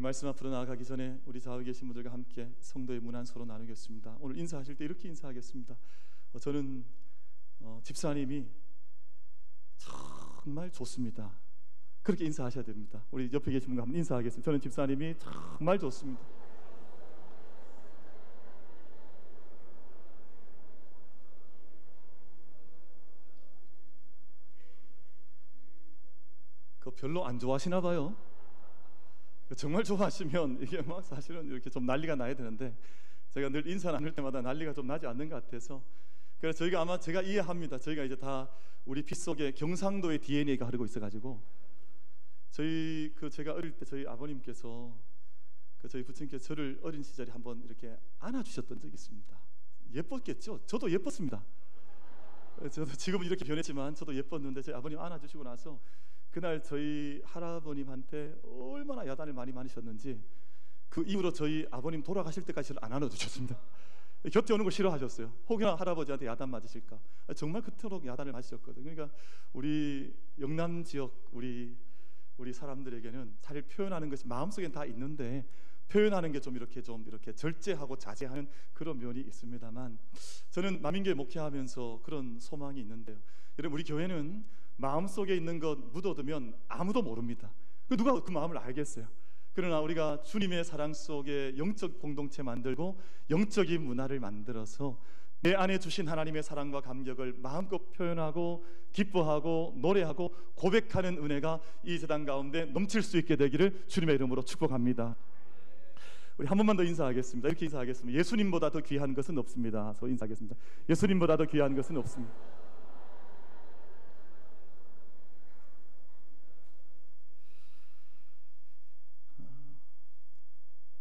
이 말씀 앞으로 나아가기 전에 우리 좌우에 계신 분들과 함께 성도의 문안 서로 나누겠습니다. 오늘 인사하실 때 이렇게 인사하겠습니다. 저는 집사님이 정말 좋습니다. 그렇게 인사하셔야 됩니다. 우리 옆에 계신 분과 한번 인사하겠습니다. 저는 집사님이 정말 좋습니다. 그거 별로 안 좋아하시나 봐요. 정말 좋아하시면 이게 뭐 사실은 이렇게 좀 난리가 나야 되는데 제가 늘 인사 나눌 때마다 난리가 좀 나지 않는 것 같아서, 그래서 저희가 아마 제가 이해합니다. 저희가 이제 다 우리 피 속에 경상도의 DNA가 흐르고 있어가지고 제가 어릴 때 저희 아버님께서 저희 부친께서 저를 어린 시절에 한번 이렇게 안아주셨던 적이 있습니다. 예뻤겠죠? 저도 예뻤습니다. 저도 지금은 이렇게 변했지만 저도 예뻤는데 저희 아버님 안아주시고 나서 그날 저희 할아버님한테 얼마나 야단을 많이 맞으셨는지 그 이후로 저희 아버님 돌아가실 때까지 저를 안 안아주셨습니다. 곁에 오는 걸 싫어하셨어요. 혹여나 할아버지한테 야단 맞으실까. 정말 그토록 야단을 맞으셨거든요. 그러니까 우리 영남 지역 우리 사람들에게는 잘 표현하는 것이 마음속엔 다 있는데 표현하는 게 좀 이렇게 절제하고 자제하는 그런 면이 있습니다만, 저는 만민교회 목회하면서 그런 소망이 있는데요. 여러분, 우리 교회는 마음속에 있는 것 묻어두면 아무도 모릅니다. 누가 그 마음을 알겠어요. 그러나 우리가 주님의 사랑 속에 영적 공동체 만들고 영적인 문화를 만들어서 내 안에 주신 하나님의 사랑과 감격을 마음껏 표현하고 기뻐하고 노래하고 고백하는 은혜가 이 세상 가운데 넘칠 수 있게 되기를 주님의 이름으로 축복합니다. 우리 한 번만 더 인사하겠습니다. 이렇게 인사하겠습니다. 예수님보다 더 귀한 것은 없습니다. 서 인사하겠습니다. 예수님보다 더 귀한 것은 없습니다.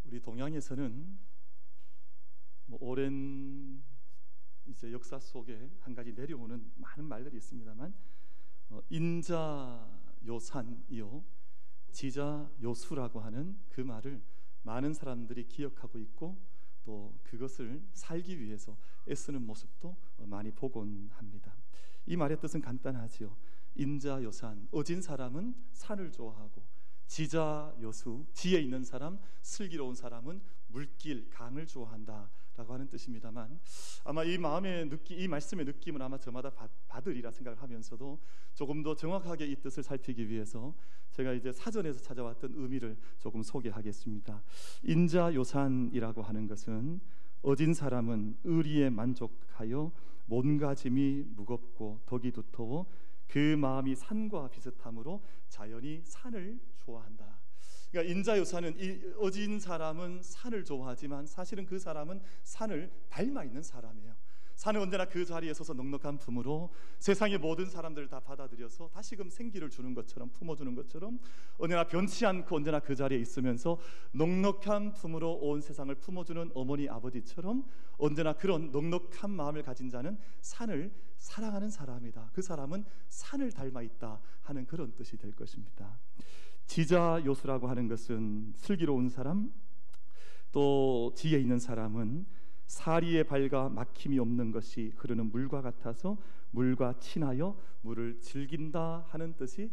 우리 동양에서는 오랜 이제 역사 속에 한 가지 내려오는 많은 말들이 있습니다만, 인자요산이요 지자요수라고 하는 그 말을 많은 사람들이 기억하고 있고 또 그것을 살기 위해서 애쓰는 모습도 많이 보곤 합니다. 이 말의 뜻은 간단하지요. 인자요산, 어진 사람은 산을 좋아하고, 지자요수, 지혜 있는 사람, 슬기로운 사람은 물길, 강을 좋아한다라고 하는 뜻입니다만, 아마 이 말씀의 느낌은 아마 저마다 받으리라 생각을 하면서도 조금 더 정확하게 이 뜻을 살피기 위해서 제가 이제 사전에서 찾아왔던 의미를 조금 소개하겠습니다. 인자요산이라고 하는 것은 어진 사람은 의리에 만족하여 몸가짐이 무겁고 덕이 두터워 그 마음이 산과 비슷하므로 자연히 산을 좋아한다. 그러니까 인자요산은 어진 사람은 산을 좋아하지만 사실은 그 사람은 산을 닮아 있는 사람이에요. 산은 언제나 그 자리에 서서 넉넉한 품으로 세상의 모든 사람들을 다 받아들여서 다시금 생기를 주는 것처럼, 품어주는 것처럼 언제나 변치 않고 언제나 그 자리에 있으면서 넉넉한 품으로 온 세상을 품어주는 어머니 아버지처럼 언제나 그런 넉넉한 마음을 가진 자는 산을 사랑하는 사람이다. 그 사람은 산을 닮아 있다 하는 그런 뜻이 될 것입니다. 지자요수라고 하는 것은 슬기로운 사람, 또 지혜 있는 사람은 사리에 밝아 막힘이 없는 것이 흐르는 물과 같아서 물과 친하여 물을 즐긴다 하는 뜻이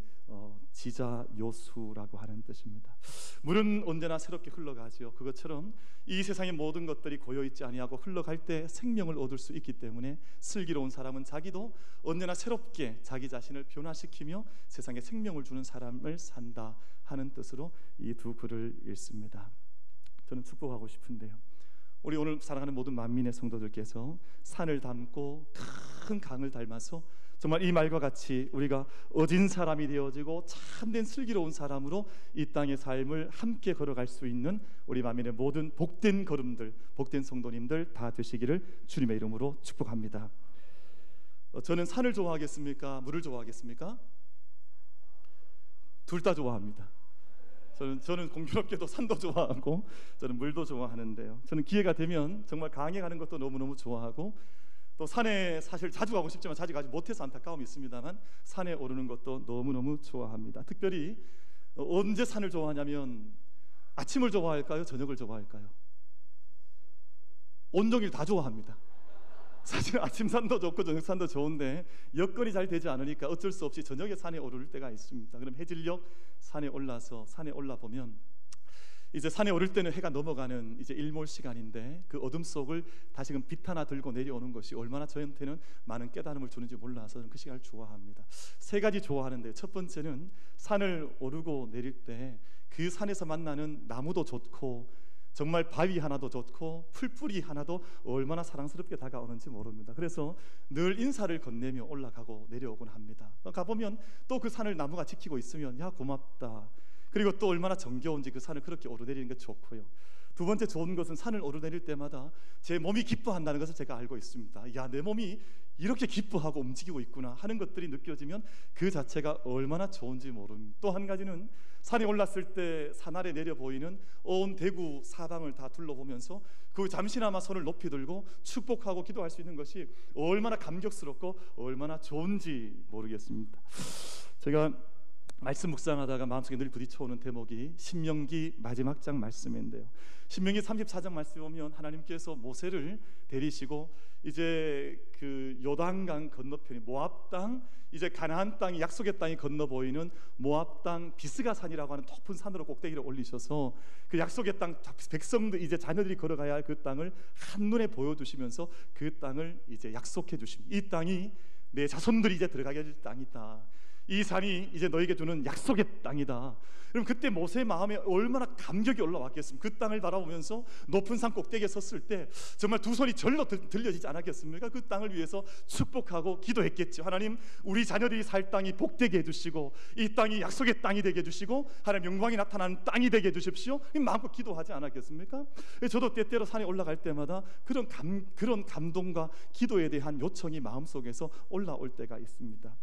지자요수라고 하는 뜻입니다. 물은 언제나 새롭게 흘러가지요. 그것처럼 이 세상의 모든 것들이 고여있지 아니하고 흘러갈 때 생명을 얻을 수 있기 때문에 슬기로운 사람은 자기도 언제나 새롭게 자기 자신을 변화시키며 세상에 생명을 주는 사람을 산다 하는 뜻으로 이 두 글을 읽습니다. 저는 축복하고 싶은데요, 우리 오늘 사랑하는 모든 만민의 성도들께서 산을 닮고 큰 강을 닮아서 정말 이 말과 같이 우리가 어진 사람이 되어지고 참된 슬기로운 사람으로 이 땅의 삶을 함께 걸어갈 수 있는 우리 만민의 모든 복된 걸음들, 복된 성도님들 다 되시기를 주님의 이름으로 축복합니다. 저는 산을 좋아하겠습니까? 물을 좋아하겠습니까? 둘 다 좋아합니다. 저는 공교롭게도 산도 좋아하고 저는 물도 좋아하는데요, 저는 기회가 되면 정말 강에 가는 것도 너무너무 좋아하고 또 산에 사실 자주 가고 싶지만 자주 가지 못해서 안타까움이 있습니다만 산에 오르는 것도 너무너무 좋아합니다. 특별히 언제 산을 좋아하냐면 아침을 좋아할까요? 저녁을 좋아할까요? 온종일 다 좋아합니다. 사실 아침 산도 좋고 저녁 산도 좋은데 여건이 잘 되지 않으니까 어쩔 수 없이 저녁에 산에 오를 때가 있습니다. 그럼 해질녘 산에 올라서 산에 올라 보면 이제 산에 오를 때는 해가 넘어가는 이제 일몰 시간인데 그 어둠 속을 다시금 빛 하나 들고 내려오는 것이 얼마나 저한테는 많은 깨달음을 주는지 몰라서 저는 그 시간을 좋아합니다. 세 가지 좋아하는데, 첫 번째는 산을 오르고 내릴 때 그 산에서 만나는 나무도 좋고 정말 바위 하나도 좋고 풀뿌리 하나도 얼마나 사랑스럽게 다가오는지 모릅니다. 그래서 늘 인사를 건네며 올라가고 내려오곤 합니다. 가보면 또 그 산을 나무가 지키고 있으면 야 고맙다, 그리고 또 얼마나 정겨운지 그 산을 그렇게 오르내리는 게 좋고요. 두 번째 좋은 것은 산을 오르내릴 때마다 제 몸이 기뻐한다는 것을 제가 알고 있습니다. 야, 내 몸이 이렇게 기뻐하고 움직이고 있구나 하는 것들이 느껴지면 그 자체가 얼마나 좋은지 모릅니다. 또 한 가지는 산에 올랐을 때 산 아래 내려 보이는 온 대구 사방을 다 둘러보면서 그 잠시나마 손을 높이 들고 축복하고 기도할 수 있는 것이 얼마나 감격스럽고 얼마나 좋은지 모르겠습니다. 제가 말씀 묵상하다가 마음속에 늘 부딪혀오는 대목이 신명기 마지막 장 말씀인데요. 신명기 34장 말씀 보면 하나님께서 모세를 데리시고 이제 그 요단강 건너편이 모압 땅, 이제 가나안 땅이 약속의 땅이 건너 보이는 모압 땅 비스가 산이라고 하는 높은 산으로 꼭대기를 올리셔서 그 약속의 땅 백성들, 이제 자녀들이 걸어가야 할 그 땅을 한눈에 보여주시면서 그 땅을 이제 약속해 주십니다. 이 땅이 내 자손들이 이제 들어가게 될 땅이다. 이 산이 이제 너에게 주는 약속의 땅이다. 그럼 그때 모세의 마음에 얼마나 감격이 올라왔겠습니까? 그 땅을 바라보면서 높은 산 꼭대기에 섰을 때 정말 두 손이 절로 들려지지 않았겠습니까? 그 땅을 위해서 축복하고 기도했겠죠. 하나님, 우리 자녀들이 살 땅이 복되게 해주시고 이 땅이 약속의 땅이 되게 해주시고 하나님 영광이 나타나는 땅이 되게 해주십시오. 마음껏 기도하지 않았겠습니까? 저도 때때로 산에 올라갈 때마다 그런 감동과 기도에 대한 요청이 마음속에서 올라올 때가 있습니다.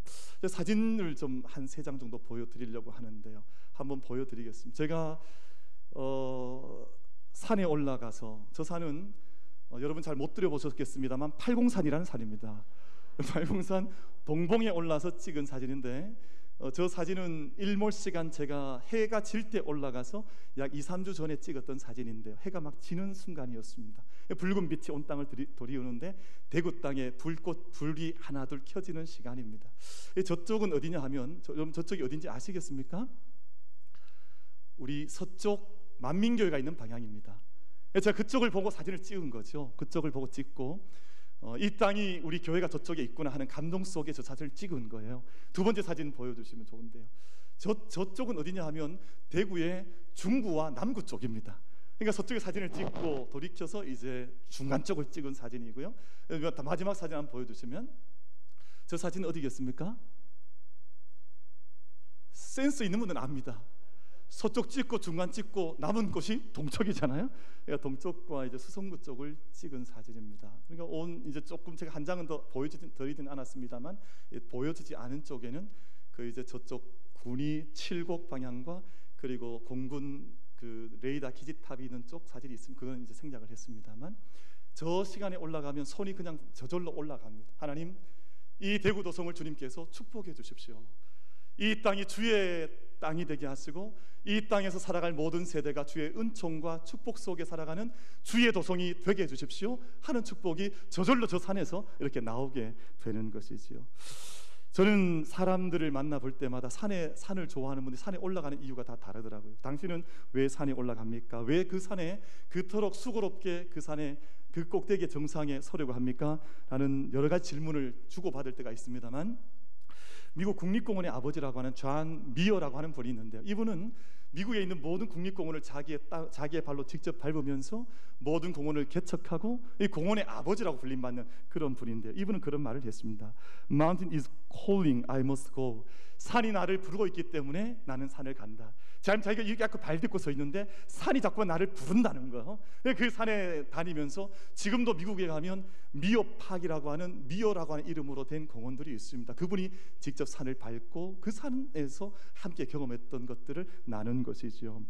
사진을 좀 한 3장 정도 보여드리려고 하는데요. 한번 보여드리겠습니다. 제가 산에 올라가서, 저 산은 여러분 잘 못 들여보셨겠습니다만 팔공산이라는 산입니다. 팔공산 동봉에 올라서 찍은 사진인데 저 사진은 일몰 시간 제가 해가 질 때 올라가서 약 2-3주 전에 찍었던 사진인데요. 해가 막 지는 순간이었습니다. 붉은 빛이 온 땅을 도리우는데 대구 땅에 불이 하나둘 켜지는 시간입니다. 저쪽은 어디냐 하면 저쪽이 어딘지 아시겠습니까? 우리 서쪽 만민교회가 있는 방향입니다. 제가 그쪽을 보고 사진을 찍은 거죠. 그쪽을 보고 찍고 이 땅이 우리 교회가 저쪽에 있구나 하는 감동 속에 저 사진을 찍은 거예요. 두 번째 사진 보여주시면 좋은데요. 저쪽은 어디냐 하면 대구의 중구와 남구 쪽입니다. 그러니까 서쪽에 사진을 찍고 돌이켜서 이제 중간 쪽을 찍은 사진이고요. 마지막 사진 한번 보여주시면, 저 사진 어디겠습니까? 센스 있는 분은 압니다. 서쪽 찍고 중간 찍고 남은 곳이 동쪽이잖아요. 그러니까 동쪽과 이제 수성구 쪽을 찍은 사진입니다. 그러니까 이제 조금 제가 한 장은 더 보여드리진 않았습니다만 보여지지 않은 쪽에는 그 이제 저쪽 군이 칠곡 방향과 그리고 공군 그 레이더 기지탑이 있는 쪽 사진이 있으면 그건 이제 생략을 했습니다만, 저 시간에 올라가면 손이 그냥 저절로 올라갑니다. 하나님, 이 대구 도성을 주님께서 축복해 주십시오. 이 땅이 주의 땅이 되게 하시고 이 땅에서 살아갈 모든 세대가 주의 은총과 축복 속에 살아가는 주의 도성이 되게 해주십시오 하는 축복이 저절로 저 산에서 이렇게 나오게 되는 것이지요. 저는 사람들을 만나볼 때마다 산을 좋아하는 분들이 산에 올라가는 이유가 다 다르더라고요. 당신은 왜 산에 올라갑니까? 왜 그 산에 그토록 수고롭게 그 산에 그 꼭대기 정상에 서려고 합니까? 라는 여러 가지 질문을 주고받을 때가 있습니다만, 미국 국립공원의 아버지라고 하는 존 미어라고 하는 분이 있는데요. 이분은 미국에 있는 모든 국립공원을 자기의 발로 직접 밟으면서 모든 공원을 개척하고 이 공원의 아버지라고 불림받는 그런 분인데요. 이분은 그런 말을 했습니다. Mountain is calling, I must go. 산이 나를 부르고 있기 때문에 나는 산을 간다. 자기가 이렇게 발 딛고 서 있는데 산이 자꾸 나를 부른다는 거예요. 그 산에 다니면서 지금도 미국에 가면 미어팍이라고 하는 미어라고 하는 이름으로 된 공원들이 있습니다. 그분이 직접 산을 밟고 그 산에서 함께 경험했던 것들을 나눈 것이죠.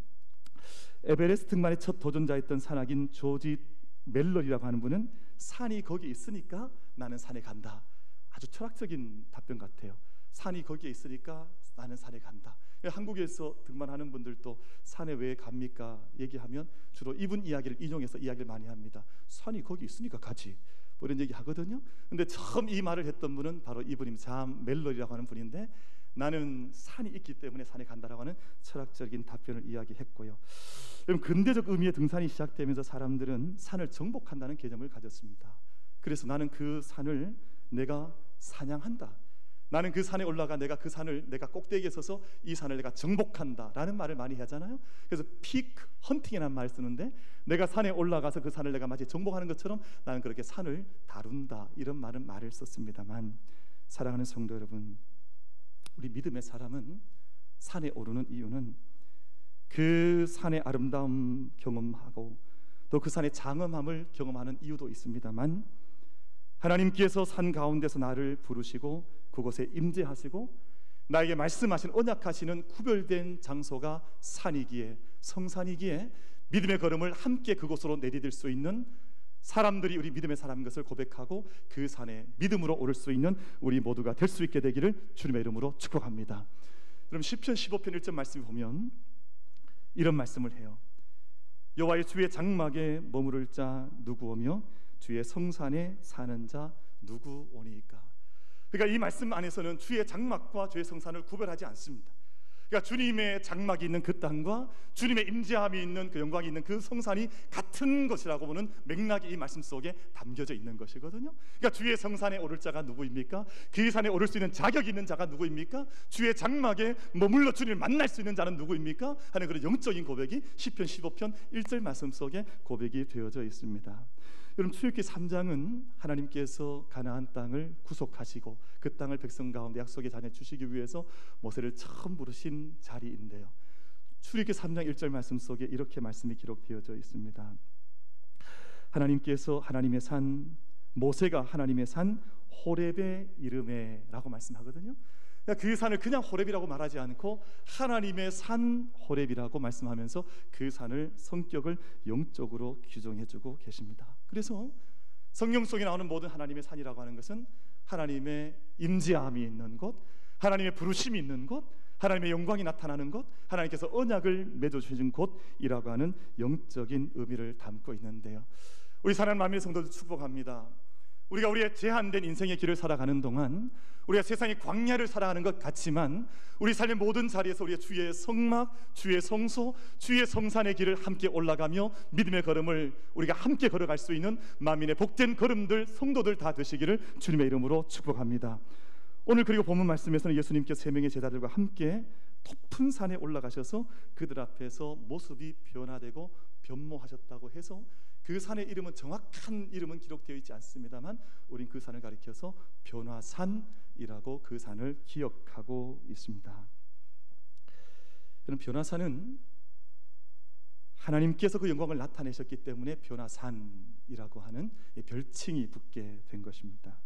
에베레스트 등반의 첫 도전자였던 산악인 조지 멜러리라고 하는 분은 산이 거기 있으니까 나는 산에 간다. 아주 철학적인 답변 같아요. 산이 거기에 있으니까 나는 산에 간다. 한국에서 등반하는 분들도 산에 왜 갑니까? 얘기하면 주로 이분 이야기를 인용해서 이야기를 많이 합니다. 산이 거기 있으니까 가지, 뭐 이런 얘기 하거든요. 근데 처음 이 말을 했던 분은 바로 이분입니다. 잠 멜러리라고 하는 분인데, 나는 산이 있기 때문에 산에 간다라고 하는 철학적인 답변을 이야기했고요. 그럼 근대적 의미의 등산이 시작되면서 사람들은 산을 정복한다는 개념을 가졌습니다. 그래서 나는 그 산을 내가 사냥한다, 나는 그 산에 올라가 내가 그 산을 내가 꼭대기에 서서 이 산을 내가 정복한다라는 말을 많이 하잖아요. 그래서 피크 헌팅이라는 말을 쓰는데, 내가 산에 올라가서 그 산을 내가 마치 정복하는 것처럼 나는 그렇게 산을 다룬다, 이런 말을 썼습니다만, 사랑하는 성도 여러분, 우리 믿음의 사람은 산에 오르는 이유는 그 산의 아름다움 경험하고 또 그 산의 장엄함을 경험하는 이유도 있습니다만, 하나님께서 산 가운데서 나를 부르시고 그곳에 임재하시고 나에게 말씀하신 언약하시는 구별된 장소가 산이기에, 성산이기에 믿음의 걸음을 함께 그곳으로 내디딜 수 있는 사람들이 우리 믿음의 사람인 것을 고백하고 그 산에 믿음으로 오를 수 있는 우리 모두가 될 수 있게 되기를 주님의 이름으로 축복합니다. 그럼 시편 15편 1절 말씀을 보면 이런 말씀을 해요. 여호와의 주의 장막에 머무를 자 누구 오며 주의 성산에 사는 자 누구 오니까. 그러니까 이 말씀 안에서는 주의 장막과 주의 성산을 구별하지 않습니다. 그러니까 주님의 장막이 있는 그 땅과 주님의 임재함이 있는 그 영광이 있는 그 성산이 같은 것이라고 보는 맥락이 이 말씀 속에 담겨져 있는 것이거든요. 그러니까 주의 성산에 오를 자가 누구입니까? 그 산에 오를 수 있는 자격이 있는 자가 누구입니까? 주의 장막에 머물러 주님을 만날 수 있는 자는 누구입니까? 하는 그런 영적인 고백이 시편 15편 1절 말씀 속에 고백이 되어져 있습니다. 여러분, 출애굽기 3장은 하나님께서 가나안 땅을 구속하시고 그 땅을 백성 가운데 약속의 잔에 주시기 위해서 모세를 처음 부르신 자리인데요, 출애굽기 3장 1절 말씀 속에 이렇게 말씀이 기록되어져 있습니다. 하나님께서 하나님의 산, 모세가 하나님의 산 호렙의 이름에 라고 말씀하거든요. 그 산을 그냥 호렙이라고 말하지 않고 하나님의 산 호렙이라고 말씀하면서 그 산을 성격을 영적으로 규정해주고 계십니다. 그래서 성경 속에 나오는 모든 하나님의 산이라고 하는 것은 하나님의 임재함이 있는 곳, 하나님의 부르심이 있는 곳, 하나님의 영광이 나타나는 곳, 하나님께서 언약을 맺어주신 곳이라고 하는 영적인 의미를 담고 있는데요, 우리 사랑하는 만민의 성도들 축복합니다. 우리가 우리의 제한된 인생의 길을 살아가는 동안 우리가 세상의 광야를 살아가는 것 같지만 우리 삶의 모든 자리에서 우리의 주의 성막, 주의 성소, 주의 성산의 길을 함께 올라가며 믿음의 걸음을 우리가 함께 걸어갈 수 있는 만민의 복된 걸음들, 성도들 다 되시기를 주님의 이름으로 축복합니다. 오늘 그리고 본문 말씀에서는 예수님께서 세 명의 제자들과 함께 높은 산에 올라가셔서 그들 앞에서 모습이 변화되고 변모하셨다고 해서 그 산의 이름은, 정확한 이름은 기록되어 있지 않습니다만 우린 그 산을 가리켜서 변화산이라고 그 산을 기억하고 있습니다. 그럼 변화산은 하나님께서 그 영광을 나타내셨기 때문에 변화산이라고 하는 별칭이 붙게 된 것입니다.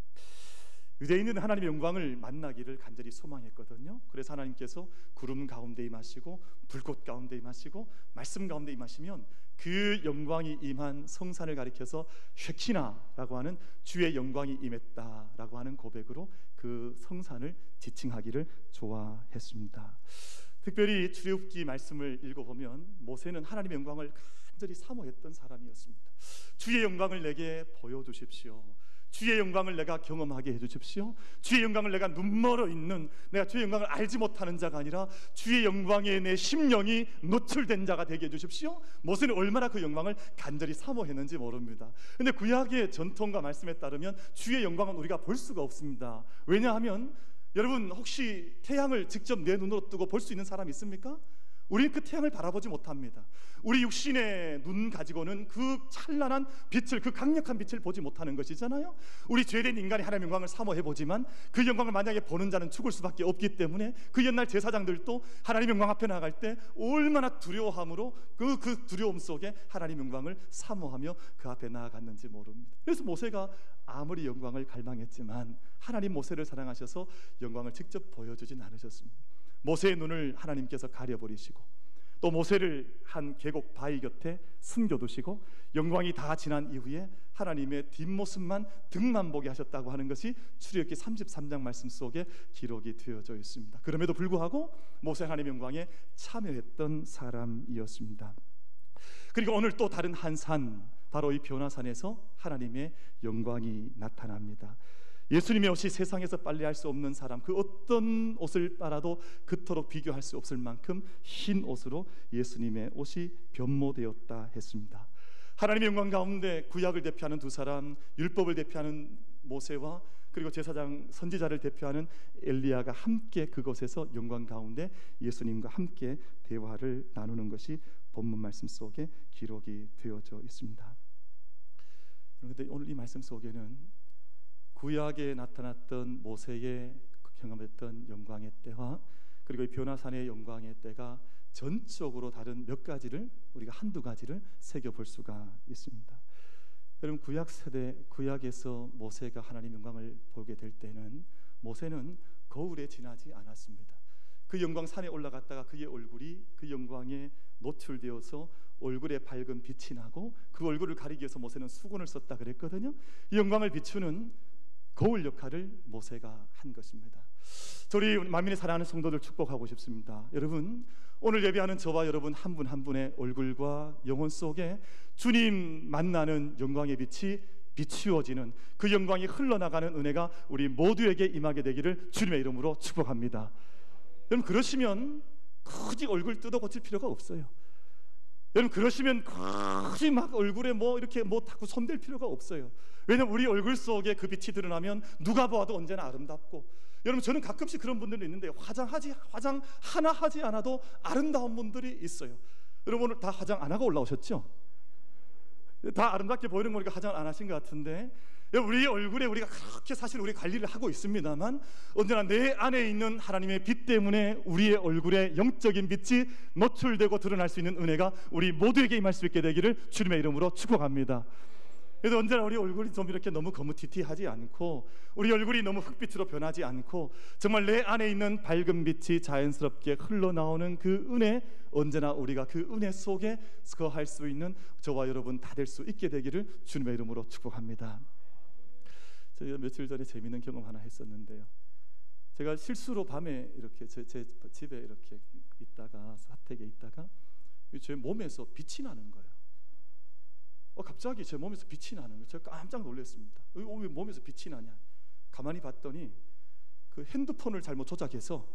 유대인은 하나님의 영광을 만나기를 간절히 소망했거든요. 그래서 하나님께서 구름 가운데 임하시고 불꽃 가운데 임하시고 말씀 가운데 임하시면 그 영광이 임한 성산을 가리켜서 쉐키나라고 하는 주의 영광이 임했다라고 하는 고백으로 그 성산을 지칭하기를 좋아했습니다. 특별히 출애굽기 말씀을 읽어보면 모세는 하나님의 영광을 간절히 사모했던 사람이었습니다. 주의 영광을 내게 보여주십시오. 주의 영광을 내가 경험하게 해주십시오. 주의 영광을 내가 눈멀어 있는, 내가 주의 영광을 알지 못하는 자가 아니라 주의 영광에 내 심령이 노출된 자가 되게 해주십시오. 모세는 얼마나 그 영광을 간절히 사모했는지 모릅니다. 근데 구약의 전통과 말씀에 따르면 주의 영광은 우리가 볼 수가 없습니다. 왜냐하면 여러분, 혹시 태양을 직접 내 눈으로 뜨고 볼 수 있는 사람이 있습니까? 우리는 그 태양을 바라보지 못합니다. 우리 육신의 눈 가지고는 그 찬란한 빛을, 그 강력한 빛을 보지 못하는 것이잖아요. 우리 죄된 인간이 하나님의 영광을 사모해보지만 그 영광을 만약에 보는 자는 죽을 수밖에 없기 때문에 그 옛날 제사장들도 하나님의 영광 앞에 나갈 때 얼마나 두려워함으로 그 두려움 속에 하나님의 영광을 사모하며 그 앞에 나아갔는지 모릅니다. 그래서 모세가 아무리 영광을 갈망했지만 하나님 모세를 사랑하셔서 영광을 직접 보여주진 않으셨습니다. 모세의 눈을 하나님께서 가려버리시고 또 모세를 한 계곡 바위 곁에 숨겨두시고 영광이 다 지난 이후에 하나님의 뒷모습만, 등만 보게 하셨다고 하는 것이 출애굽기 33장 말씀 속에 기록이 되어져 있습니다. 그럼에도 불구하고 모세 하나님의 영광에 참여했던 사람이었습니다. 그리고 오늘 또 다른 한 산, 바로 이 변화산에서 하나님의 영광이 나타납니다. 예수님의 옷이 세상에서 빨래할 수 없는 사람, 그 어떤 옷을 빨아도 그토록 비교할 수 없을 만큼 흰 옷으로 예수님의 옷이 변모되었다 했습니다. 하나님의 영광 가운데 구약을 대표하는 두 사람, 율법을 대표하는 모세와 그리고 제사장 선지자를 대표하는 엘리야가 함께 그곳에서 영광 가운데 예수님과 함께 대화를 나누는 것이 본문 말씀 속에 기록이 되어져 있습니다. 그런데 오늘 이 말씀 속에는 구약에 나타났던 모세의 경험했던 영광의 때와 그리고 이 변화산의 영광의 때가 전적으로 다른 몇 가지를 우리가 한두 가지를 새겨볼 수가 있습니다. 여러분, 구약 세대, 구약에서 모세가 하나님 영광을 보게 될 때는 모세는 거울에 지나지 않았습니다. 그 영광 산에 올라갔다가 그의 얼굴이 그 영광에 노출되어서 얼굴에 밝은 빛이 나고 그 얼굴을 가리기 위해서 모세는 수건을 썼다 그랬거든요. 이 영광을 비추는 거울 역할을 모세가 한 것입니다. 저희 만민의 사랑하는 성도들 축복하고 싶습니다. 여러분, 오늘 예배하는 저와 여러분 한 분 한 분의 얼굴과 영혼 속에 주님 만나는 영광의 빛이 비추어지는 그 영광이 흘러나가는 은혜가 우리 모두에게 임하게 되기를 주님의 이름으로 축복합니다. 여러분, 그러시면 굳이 얼굴 뜯어 고칠 필요가 없어요. 여러분, 그러시면 굳이 막 얼굴에 뭐 이렇게 뭐 자꾸 손댈 필요가 없어요. 왜냐면 우리 얼굴 속에 그 빛이 드러나면 누가 봐도 언제나 아름답고, 여러분, 저는 가끔씩 그런 분들이 있는데 화장 하나 하지 않아도 아름다운 분들이 있어요. 여러분, 오늘 다 화장 안 하고 올라오셨죠? 다 아름답게 보이는 거니까 화장을 안 하신 것 같은데, 우리 얼굴에 우리가 그렇게 사실 우리 관리를 하고 있습니다만 언제나 내 안에 있는 하나님의 빛 때문에 우리의 얼굴에 영적인 빛이 노출되고 드러날 수 있는 은혜가 우리 모두에게 임할 수 있게 되기를 주님의 이름으로 축복합니다. 그래서 언제나 우리 얼굴이 좀 이렇게 너무 거무튀튀하지 않고 우리 얼굴이 너무 흑빛으로 변하지 않고 정말 내 안에 있는 밝은 빛이 자연스럽게 흘러나오는 그 은혜, 언제나 우리가 그 은혜 속에 거할 수 있는 저와 여러분 다 될 수 있게 되기를 주님의 이름으로 축복합니다. 제가 며칠 전에 재미있는 경험 하나 했었는데요. 제가 실수로 밤에 이렇게 제 집에 이렇게 있다가 사택에 있다가 제 몸에서 빛이 나는 거예요. 갑자기 제 몸에서 빛이 나는 거예요. 제가 깜짝 놀랐습니다. 왜 몸에서 빛이 나냐? 가만히 봤더니 그 핸드폰을 잘못 조작해서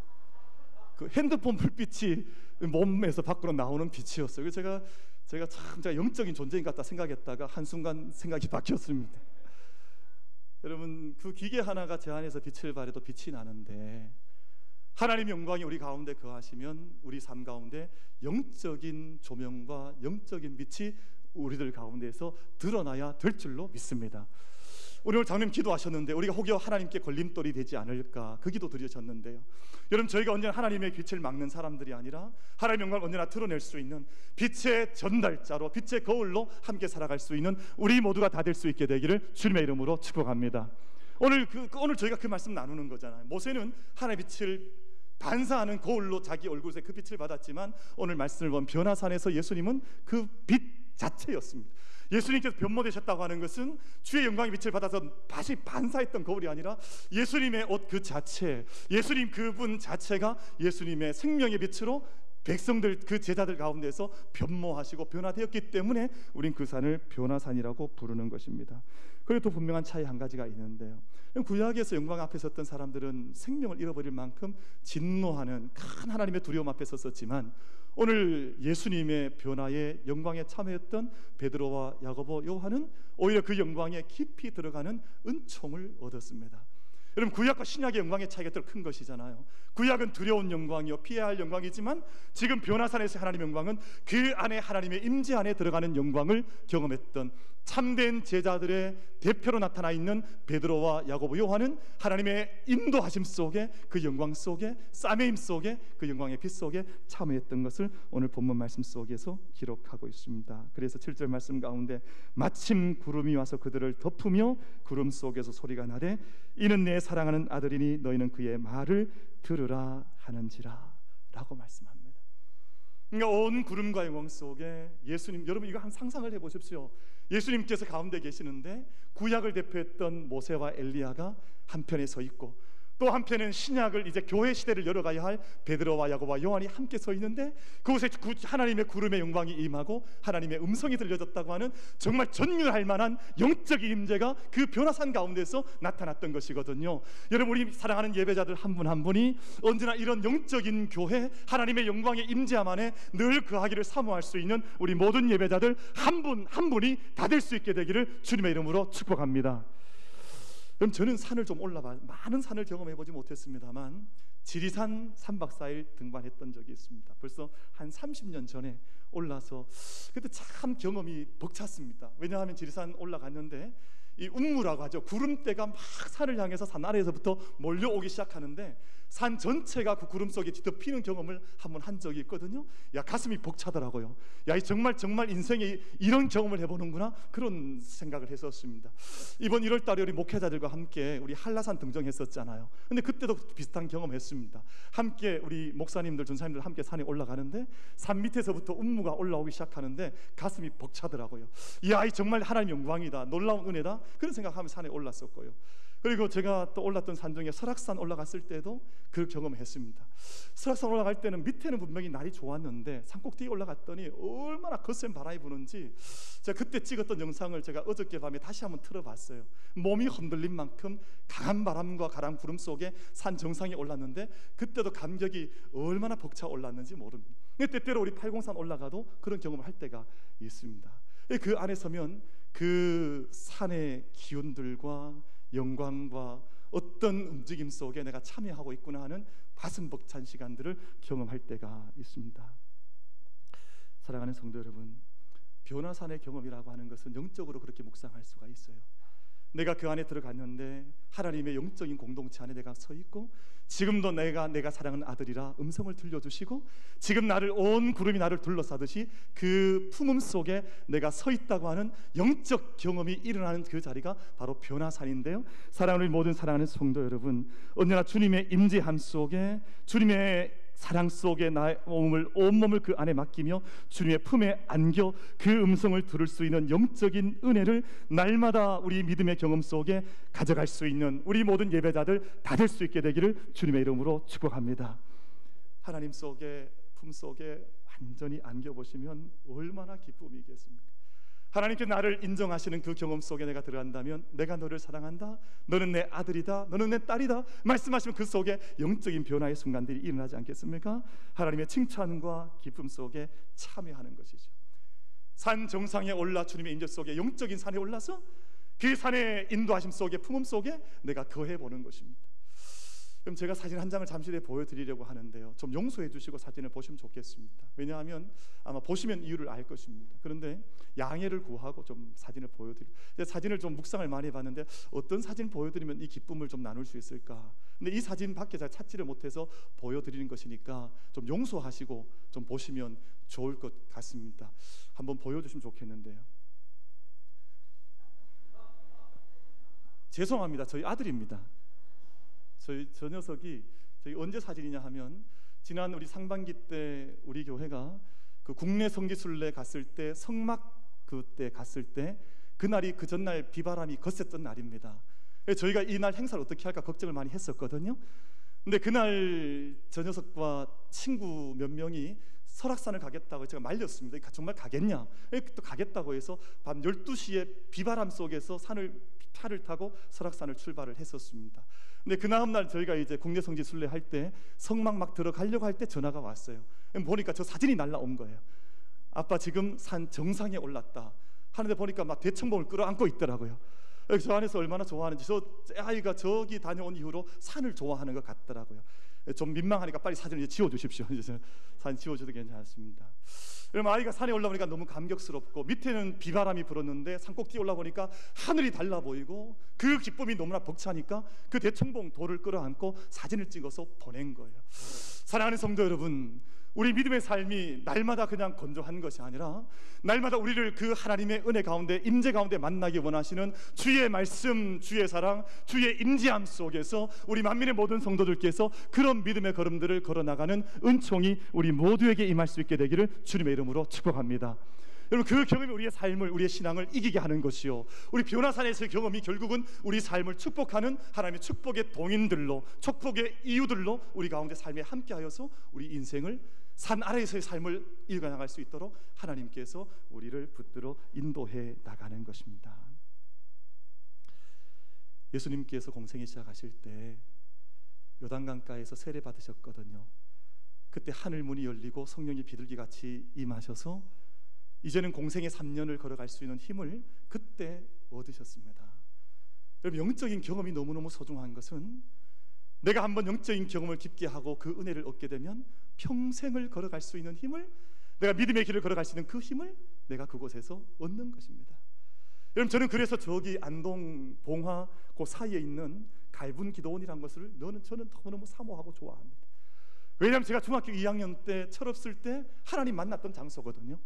그 핸드폰 불빛이 몸에서 밖으로 나오는 빛이었어요. 그래서 제가 참 제가 영적인 존재인 것 같다 생각했다가 한순간 생각이 바뀌었습니다. 여러분, 그 기계 하나가 제 안에서 빛을 발해도 빛이 나는데 하나님의 영광이 우리 가운데 거하시면 우리 삶 가운데 영적인 조명과 영적인 빛이 우리들 가운데에서 드러나야 될 줄로 믿습니다. 오늘 장로님 기도하셨는데 우리가 혹여 하나님께 걸림돌이 되지 않을까 그 기도 드리셨는데요. 여러분, 저희가 언제나 하나님의 빛을 막는 사람들이 아니라 하나님의 영광을 언제나 드러낼 수 있는 빛의 전달자로 빛의 거울로 함께 살아갈 수 있는 우리 모두가 다 될 수 있게 되기를 주님의 이름으로 축복합니다. 오늘 저희가 그 말씀 나누는 거잖아요. 모세는 하나님의 빛을 반사하는 거울로 자기 얼굴에 그 빛을 받았지만 오늘 말씀을 보면 변화산에서 예수님은 그 빛 자체였습니다. 예수님께서 변모되셨다고 하는 것은 주의 영광의 빛을 받아서 다시 반사했던 거울이 아니라 예수님의 옷 그 자체, 예수님 그분 자체가 예수님의 생명의 빛으로 백성들 그 제자들 가운데서 변모하시고 변화되었기 때문에 우린 그 산을 변화산이라고 부르는 것입니다. 그리고 또 분명한 차이 한 가지가 있는데요. 구약에서 영광 앞에 섰던 사람들은 생명을 잃어버릴 만큼 진노하는 큰 하나님의 두려움 앞에 섰었지만 오늘 예수님의 변화에 영광에 참여했던 베드로와 야고보, 요한은 오히려 그 영광에 깊이 들어가는 은총을 얻었습니다. 여러분, 구약과 신약의 영광의 차이가 더 큰 것이잖아요. 구약은 두려운 영광이요 피해야 할 영광이지만 지금 변화산에서 하나님의 영광은 그 안에 하나님의 임재 안에 들어가는 영광을 경험했던 참된 제자들의 대표로 나타나 있는 베드로와 야고보, 요한은 하나님의 인도하심 속에 그 영광 속에 싸매임 속에 그 영광의 빛 속에 참여했던 것을 오늘 본문 말씀 속에서 기록하고 있습니다. 그래서 7절 말씀 가운데 마침 구름이 와서 그들을 덮으며 구름 속에서 소리가 나되 이는 내 사랑하는 아들이니 너희는 그의 말을 들으라 하는지라 라고 말씀합니다. 그러니까 온 구름과 영광 속에 예수님, 여러분 이거 한 상상을 해보십시오. 예수님께서 가운데 계시는데 구약을 대표했던 모세와 엘리야가 한편에 서 있고 또 한편은 신약을 이제 교회 시대를 열어가야 할 베드로와 야고보와 요한이 함께 서 있는데 그곳에 하나님의 구름의 영광이 임하고 하나님의 음성이 들려졌다고 하는 정말 전율할 만한 영적인 임재가 그 변화산 가운데서 나타났던 것이거든요. 여러분, 우리 사랑하는 예배자들 한 분 한 분이 언제나 이런 영적인 교회, 하나님의 영광의 임재함 안에 늘 거하기를 사모할 수 있는 우리 모든 예배자들 한 분 한 분이 다 될 수 있게 되기를 주님의 이름으로 축복합니다. 그럼 저는 산을 좀 올라봐, 많은 산을 경험해보지 못했습니다만 지리산 3박 4일 등반했던 적이 있습니다. 벌써 한 30년 전에 올라서 그때 참 경험이 벅찼습니다. 왜냐하면 지리산 올라갔는데 이 운무라고 하죠. 구름대가 막 산을 향해서 산 아래에서부터 몰려오기 시작하는데 산 전체가 그 구름 속에 뒤덮이는 경험을 한번 한 적이 있거든요. 야, 가슴이 벅차더라고요. 야, 정말 인생에 이런 경험을 해보는구나, 그런 생각을 했었습니다. 이번 1월 달에 우리 목회자들과 함께 우리 한라산 등정했었잖아요. 근데 그때도 비슷한 경험했습니다. 함께 우리 목사님들, 전사님들 함께 산에 올라가는데 산 밑에서부터 운무가 올라오기 시작하는데 가슴이 벅차더라고요. 야, 정말 하나님의 영광이다, 놀라운 은혜다, 그런 생각하면서 산에 올랐었고요. 그리고 제가 또 올랐던 산 중에 설악산 올라갔을 때도 그 경험을 했습니다. 설악산 올라갈 때는 밑에는 분명히 날이 좋았는데 산꼭대기 올라갔더니 얼마나 거센 바람이 부는지 제가 그때 찍었던 영상을 제가 어저께 밤에 다시 한번 틀어봤어요. 몸이 흔들린 만큼 강한 바람과 가랑 구름 속에 산 정상에 올랐는데 그때도 감격이 얼마나 벅차 올랐는지 모릅니다. 때때로 우리 팔공산 올라가도 그런 경험을 할 때가 있습니다. 그 안에 서면 그 산의 기운들과 영광과 어떤 움직임 속에 내가 참여하고 있구나 하는 가슴 벅찬 시간들을 경험할 때가 있습니다. 사랑하는 성도 여러분, 변화산의 경험이라고 하는 것은 영적으로 그렇게 묵상할 수가 있어요. 내가 그 안에 들어갔는데 하나님의 영적인 공동체 안에 내가 서 있고 지금도 내가 사랑하는 아들이라 음성을 들려주시고 지금 온 구름이 나를 둘러싸듯이 그 품음 속에 내가 서 있다고 하는 영적 경험이 일어나는 그 자리가 바로 변화산인데요. 사랑하는 모든 사랑하는 성도 여러분, 언제나 주님의 임재함 속에, 주님의 사랑 속에 나의 온몸을 그 안에 맡기며 주님의 품에 안겨 그 음성을 들을 수 있는 영적인 은혜를 날마다 우리 믿음의 경험 속에 가져갈 수 있는 우리 모든 예배자들 다 될 수 있게 되기를 주님의 이름으로 축복합니다. 하나님 속에, 품 속에 완전히 안겨보시면 얼마나 기쁨이겠습니까? 하나님께 나를 인정하시는 그 경험 속에 내가 들어간다면 내가 너를 사랑한다, 너는 내 아들이다, 너는 내 딸이다 말씀하시면 그 속에 영적인 변화의 순간들이 일어나지 않겠습니까? 하나님의 칭찬과 기쁨 속에 참여하는 것이죠. 산 정상에 올라 주님의 인재 속에, 영적인 산에 올라서 그 산의 인도하심 속에, 품음 속에 내가 거해보는 것입니다. 그럼 제가 사진 한 장을 잠시 후에 보여드리려고 하는데요, 좀 용서해 주시고 사진을 보시면 좋겠습니다. 왜냐하면 아마 보시면 이유를 알 것입니다. 그런데 양해를 구하고 좀 사진을 보여드리고, 사진을 좀 묵상을 많이 해봤는데 어떤 사진 보여드리면 이 기쁨을 좀 나눌 수 있을까? 근데 이 사진 밖에 잘 찾지를 못해서 보여드리는 것이니까 좀 용서하시고 좀 보시면 좋을 것 같습니다. 한번 보여주시면 좋겠는데요. 죄송합니다. 저희 아들입니다. 저 녀석이 저희 언제 사진이냐 하면 지난 우리 상반기 때 우리 교회가 그 국내 성지순례 갔을 때 성막 그때 갔을 때 그날이 그 전날 비바람이 거셌던 날입니다. 저희가 이날 행사를 어떻게 할까 걱정을 많이 했었거든요. 근데 그날 저 녀석과 친구 몇 명이 설악산을 가겠다고 제가 말렸습니다. 정말 가겠냐? 또 가겠다고 해서 밤 12시에 비바람 속에서 차를 타고 설악산을 출발을 했었습니다. 근데 그 다음날 저희가 이제 국내 성지 순례 할 때 성막 막 들어가려고 할 때 전화가 왔어요. 보니까 저 사진이 날라온 거예요. 아빠 지금 산 정상에 올랐다 하는데 보니까 막 대청봉을 끌어안고 있더라고요. 저 안에서 얼마나 좋아하는지, 저 아이가 저기 다녀온 이후로 산을 좋아하는 것 같더라고요. 좀 민망하니까 빨리 사진을 지워주십시오. 이제 사진 지워줘도 괜찮습니다. 그럼 아이가 산에 올라오니까 너무 감격스럽고 밑에는 비바람이 불었는데 산꼭대기 올라보니까 하늘이 달라 보이고 그 기쁨이 너무나 벅차니까 그 대청봉 돌을 끌어안고 사진을 찍어서 보낸 거예요. 사랑하는 성도 여러분, 우리 믿음의 삶이 날마다 그냥 건조한 것이 아니라 날마다 우리를 그 하나님의 은혜 가운데, 임재 가운데 만나기 원하시는 주의 말씀, 주의 사랑, 주의 임재함 속에서 우리 만민의 모든 성도들께서 그런 믿음의 걸음들을 걸어나가는 은총이 우리 모두에게 임할 수 있게 되기를 주님의 이름으로 축복합니다. 여러분, 그 경험이 우리의 삶을, 우리의 신앙을 이기게 하는 것이요, 우리 변화산에서의 경험이 결국은 우리 삶을 축복하는 하나님의 축복의 동인들로, 축복의 이유들로 우리 가운데 삶에 함께하여서 우리 인생을, 산 아래에서의 삶을 이어나갈 수 있도록 하나님께서 우리를 붙들어 인도해 나가는 것입니다. 예수님께서 공생애 시작하실 때 요단강가에서 세례 받으셨거든요. 그때 하늘 문이 열리고 성령이 비둘기같이 임하셔서 이제는 공생의 3년을 걸어갈 수 있는 힘을 그때 얻으셨습니다. 여러분, 영적인 경험이 너무너무 소중한 것은 내가 한번 영적인 경험을 깊게 하고 그 은혜를 얻게 되면 평생을 걸어갈 수 있는 힘을, 내가 믿음의 길을 걸어갈 수 있는 그 힘을 내가 그곳에서 얻는 것입니다. 여러분, 저는 그래서 저기 안동 봉화 그 사이에 있는 갈분 기도원이라는 것을 저는 너무너무 사모하고 좋아합니다. 왜냐하면 제가 중학교 2학년 때 철없을 때 하나님 만났던 장소거든요.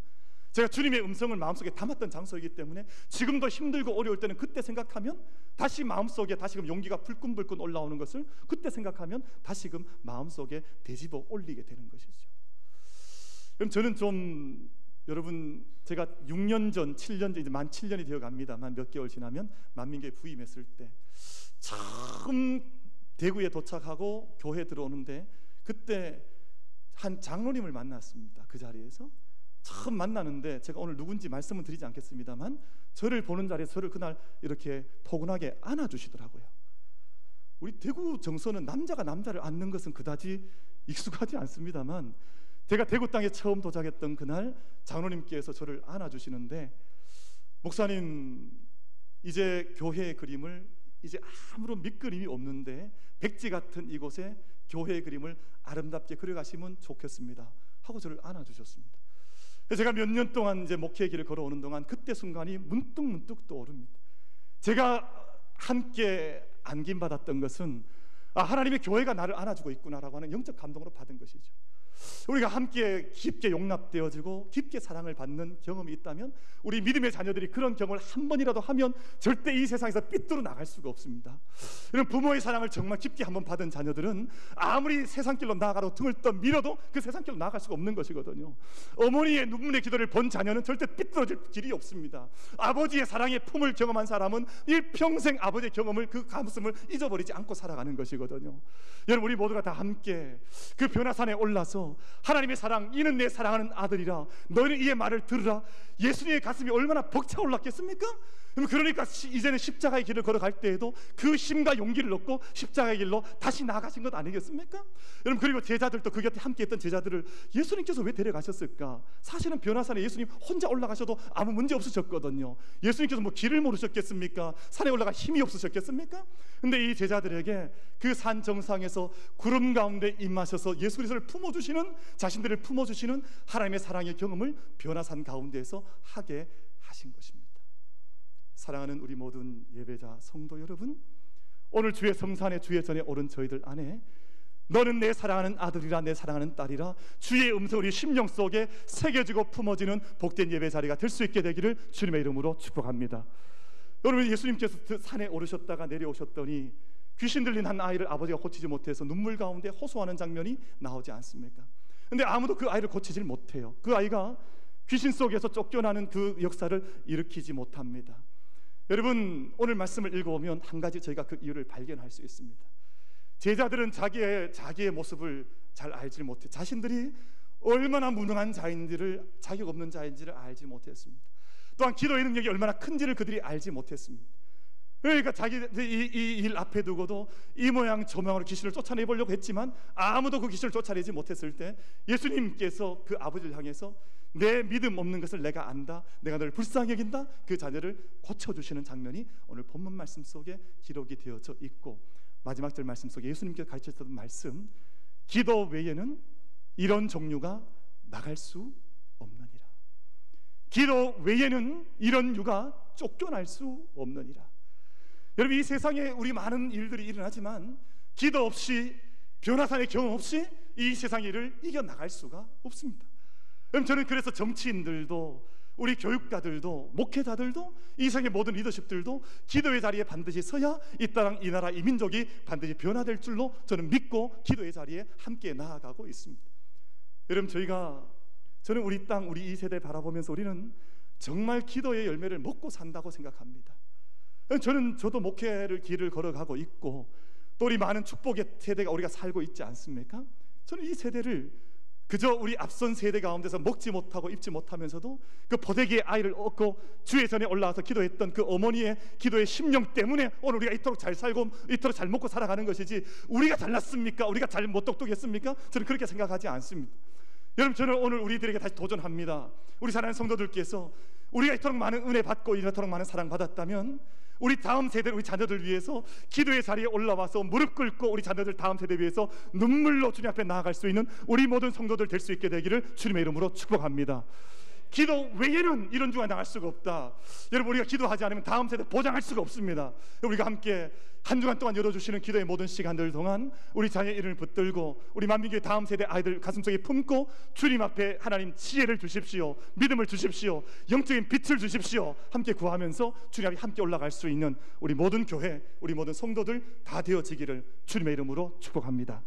제가 주님의 음성을 마음속에 담았던 장소이기 때문에 지금도 힘들고 어려울 때는 그때 생각하면 다시 마음속에 다시금 용기가 불끈불끈 올라오는 것을 그때 생각하면 다시금 마음속에 되짚어 올리게 되는 것이죠. 그럼 저는 좀, 여러분, 제가 6년 전, 7년 전, 이제 만 7년이 되어 갑니다만 몇 개월 지나면 만민교회 부임했을 때 처음 대구에 도착하고 교회 들어오는데 그때 한 장로님을 만났습니다. 그 자리에서 처음 만나는데 제가 오늘 누군지 말씀은 드리지 않겠습니다만 저를 보는 자리에 저를 그날 이렇게 포근하게 안아주시더라고요. 우리 대구 정서는 남자가 남자를 안는 것은 그다지 익숙하지 않습니다만 제가 대구 땅에 처음 도착했던 그날 장로님께서 저를 안아주시는데, 목사님, 이제 교회의 그림을 이제 아무런 밑그림이 없는데 백지 같은 이곳에 교회의 그림을 아름답게 그려가시면 좋겠습니다 하고 저를 안아주셨습니다. 제가 몇 년 동안 이제 목회의 길을 걸어오는 동안 그때 순간이 문득 떠오릅니다. 제가 함께 안김받았던 것은 하나님의 교회가 나를 안아주고 있구나라고 하는 영적 감동으로 받은 것이죠. 우리가 함께 깊게 용납되어지고 깊게 사랑을 받는 경험이 있다면 우리 믿음의 자녀들이 그런 경험을 한 번이라도 하면 절대 이 세상에서 삐뚤어 나갈 수가 없습니다. 이런 부모의 사랑을 정말 깊게 한번 받은 자녀들은 아무리 세상길로 나아가라고 등을 떠밀어도 그 세상길로 나아갈 수가 없는 것이거든요. 어머니의 눈물의 기도를 본 자녀는 절대 삐뚤어질 길이 없습니다. 아버지의 사랑의 품을 경험한 사람은 일평생 아버지의 경험을, 그 가슴을 잊어버리지 않고 살아가는 것이거든요. 여러분, 우리 모두가 다 함께 그 변화산에 올라서 하나님의 사랑, 이는 내 사랑하는 아들이라, 너희는 이의 말을 들으라. 예수님의 가슴이 얼마나 벅차올랐겠습니까? 그러니까 이제는 십자가의 길을 걸어갈 때에도 그 힘과 용기를 얻고 십자가의 길로 다시 나아가신 것 아니겠습니까? 여러분, 그리고 제자들도 그 곁에 함께 했던 제자들을 예수님께서 왜 데려가셨을까? 사실은 변화산에 예수님 혼자 올라가셔도 아무 문제 없으셨거든요. 예수님께서 뭐 길을 모르셨겠습니까? 산에 올라갈 힘이 없으셨겠습니까? 근데 이 제자들에게 그 산 정상에서 구름 가운데 임하셔서 예수 그리스도를 품어주시는, 자신들을 품어주시는 하나님의 사랑의 경험을 변화산 가운데에서 하게 하신 것입니다. 사랑하는 우리 모든 예배자 성도 여러분, 오늘 주의 성산에, 주의 전에 오른 저희들 안에 너는 내 사랑하는 아들이라, 내 사랑하는 딸이라 주의 음성 우리 심령 속에 새겨지고 품어지는 복된 예배 자리가 될 수 있게 되기를 주님의 이름으로 축복합니다. 여러분, 예수님께서 그 산에 오르셨다가 내려오셨더니 귀신 들린 한 아이를 아버지가 고치지 못해서 눈물 가운데 호소하는 장면이 나오지 않습니까? 근데 아무도 그 아이를 고치질 못해요. 그 아이가 귀신 속에서 쫓겨나는 그 역사를 일으키지 못합니다. 여러분, 오늘 말씀을 읽어보면 한 가지 저희가 그 이유를 발견할 수 있습니다. 제자들은 자기의 모습을 잘 알지 못해, 자신들이 얼마나 무능한 자인지를, 자격 없는 자인지를 알지 못했습니다. 또한 기도의 능력이 얼마나 큰지를 그들이 알지 못했습니다. 그러니까 자기들이 이 일 앞에 두고도 이 모양 저 모양으로 귀신을 쫓아내보려고 했지만 아무도 그 귀신을 쫓아내지 못했을 때 예수님께서 그 아버지를 향해서 내 믿음 없는 것을 내가 안다, 내가 너를 불쌍히 여긴다, 그 자녀를 고쳐주시는 장면이 오늘 본문 말씀 속에 기록이 되어져 있고, 마지막 절 말씀 속에 예수님께서 가르치셨던 말씀, 기도 외에는 이런 종류가 나갈 수 없느니라. 기도 외에는 이런 유가 쫓겨날 수 없느니라. 여러분, 이 세상에 우리 많은 일들이 일어나지만 기도 없이, 변화산의 경험 없이 이 세상의 일을 이겨나갈 수가 없습니다. 그럼 저는 그래서 정치인들도, 우리 교육자들도, 목회자들도, 이 세상의 모든 리더십들도 기도의 자리에 반드시 서야 이 땅, 이 나라, 이 민족이 반드시 변화될 줄로 저는 믿고 기도의 자리에 함께 나아가고 있습니다. 여러분, 저희가 저는 우리 땅, 우리 이 세대를 바라보면서 우리는 정말 기도의 열매를 먹고 산다고 생각합니다. 저도 목회를 길을 걸어가고 있고 또 우리 많은 축복의 세대가 우리가 살고 있지 않습니까? 저는 이 세대를 그저 우리 앞선 세대 가운데서 먹지 못하고 입지 못하면서도 그 포대기의 아이를 얻고 주의 전에 올라와서 기도했던 그 어머니의 기도의 심령 때문에 오늘 우리가 이토록 잘 살고 이토록 잘 먹고 살아가는 것이지, 우리가 잘났습니까? 우리가 잘 못 똑똑했습니까? 저는 그렇게 생각하지 않습니다. 여러분, 저는 오늘 우리들에게 다시 도전합니다. 우리 사랑하는 성도들께서 우리가 이토록 많은 은혜 받고 이토록 많은 사랑 받았다면 우리 다음 세대, 우리 자녀들 위해서 기도의 자리에 올라와서 무릎 꿇고 우리 자녀들 다음 세대 위해서 눈물로 주님 앞에 나아갈 수 있는 우리 모든 성도들 될 수 있게 되기를 주님의 이름으로 축복합니다. 기도 외에는 이런 중에 나갈 수가 없다. 여러분, 우리가 기도하지 않으면 다음 세대 보장할 수가 없습니다. 우리가 함께 한 주간 동안 열어주시는 기도의 모든 시간들 동안 우리 자녀의 이름을 붙들고 우리 만민교회 다음 세대 아이들 가슴속에 품고 주님 앞에 하나님 지혜를 주십시오, 믿음을 주십시오, 영적인 빛을 주십시오 함께 구하면서 주님 앞에 함께 올라갈 수 있는 우리 모든 교회, 우리 모든 성도들 다 되어지기를 주님의 이름으로 축복합니다.